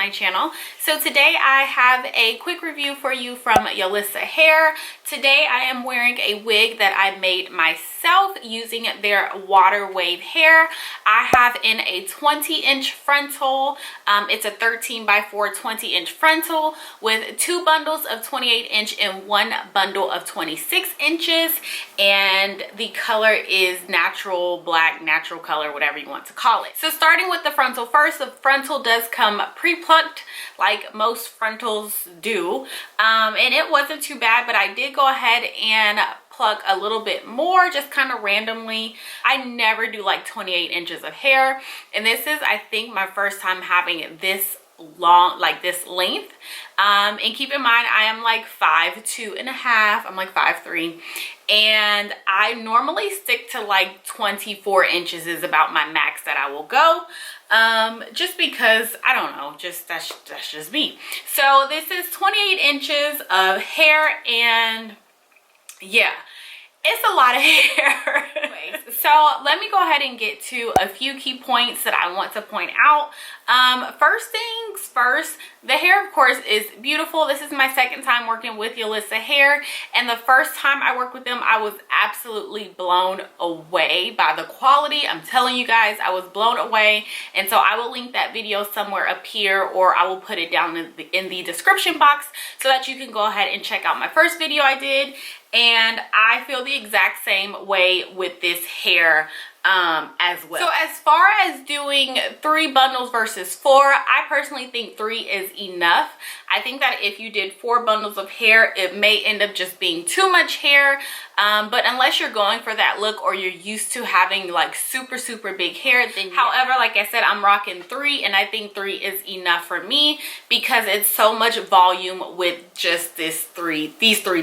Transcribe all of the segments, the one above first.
my channel. So today I have a quick review for you from Yolissa Hair. Today I am wearing a wig that I made myself using their water wave hair. I have in a 20-inch frontal. It's a 13 by 4 20-inch frontal with 2 bundles of 28-inch and 1 bundle of 26 inches, and the color is natural black, natural color, whatever you want to call it. So starting with the frontal first, the frontal does come pre-plucked like most frontals do, and it wasn't too bad, but I did go ahead and pluck a little bit more just kind of randomly. I never do like 28 inches of hair, and this is, I think, my first time having this long, like this length. And keep in mind I am like 5'2.5", I'm like 5'3", and I normally stick to like 24 inches is about my max that I will go, just because I don't know, just that's just me. So this is 28 inches of hair, and yeah, it's a lot of hair. So let me go ahead and get to a few key points that I want to point out. First things first, the hair of course is beautiful. This is my second time working with Yolissa Hair, and the first time I worked with them I was absolutely blown away by the quality. I'm telling you guys, I was blown away, and so I will link that video somewhere up here, or I will put it down in the description box so that you can go ahead and check out my first video I did. And I feel the exact same way with this hair as well. So as far as doing 3 bundles versus 4, I personally think 3 is enough. I think that if you did 4 bundles of hair, it may end up just being too much hair, but unless you're going for that look or you're used to having like super big hair, then however, like I said, I'm rocking 3, and I think 3 is enough for me because it's so much volume with just these 3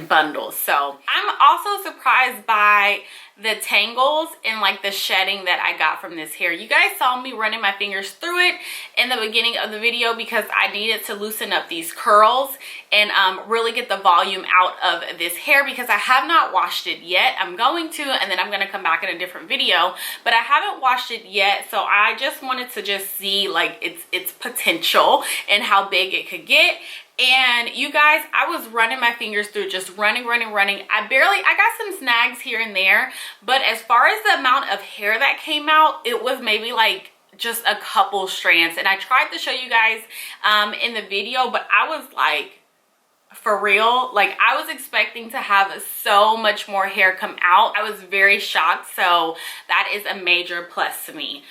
bundles. So I'm also surprised by the tangles and like the shedding that I got from this hair. You guys saw me running my fingers through it in the beginning of the video because I needed to loosen up these curls and really get the volume out of this hair, because I have not washed it yet. I'm going to, and then I'm going to come back in a different video, but I haven't washed it yet. So I just wanted to just see like its potential and how big it could get. And you guys, I was running my fingers through, just running. I got some snags here and there, but as far as the amount of hair that came out, it was maybe like just a couple strands. And I tried to show you guys in the video, but I was like, for real, like I was expecting to have so much more hair come out. I was very shocked, so that is a major plus to me.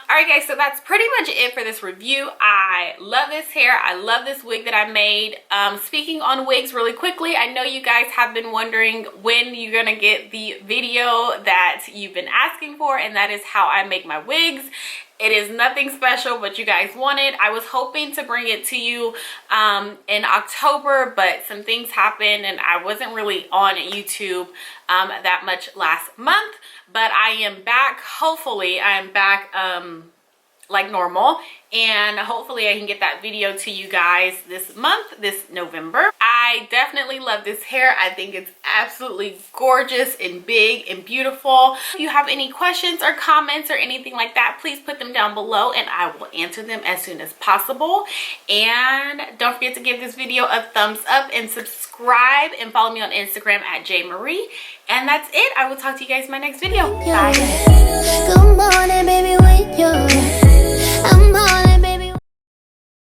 Alright guys, so that's pretty much it for this review. I love this hair. I love this wig that I made. Speaking on wigs really quickly, I know you guys have been wondering when you're gonna get the video that you've been asking for, and that is how I make my wigs. It is nothing special, but you guys wanted. I was hoping to bring it to you in October, but some things happened and I wasn't really on YouTube that much last month. But I am back. Hopefully I am back like normal, and hopefully I can get that video to you guys this month, this November. I definitely love this hair. I think it's absolutely gorgeous and big and beautiful. If you have any questions or comments or anything like that, please put them down below and I will answer them as soon as possible. And don't forget to give this video a thumbs up and subscribe, and follow me on Instagram at jmarie. And that's it. I will talk to you guys in my next video. Bye. Good morning.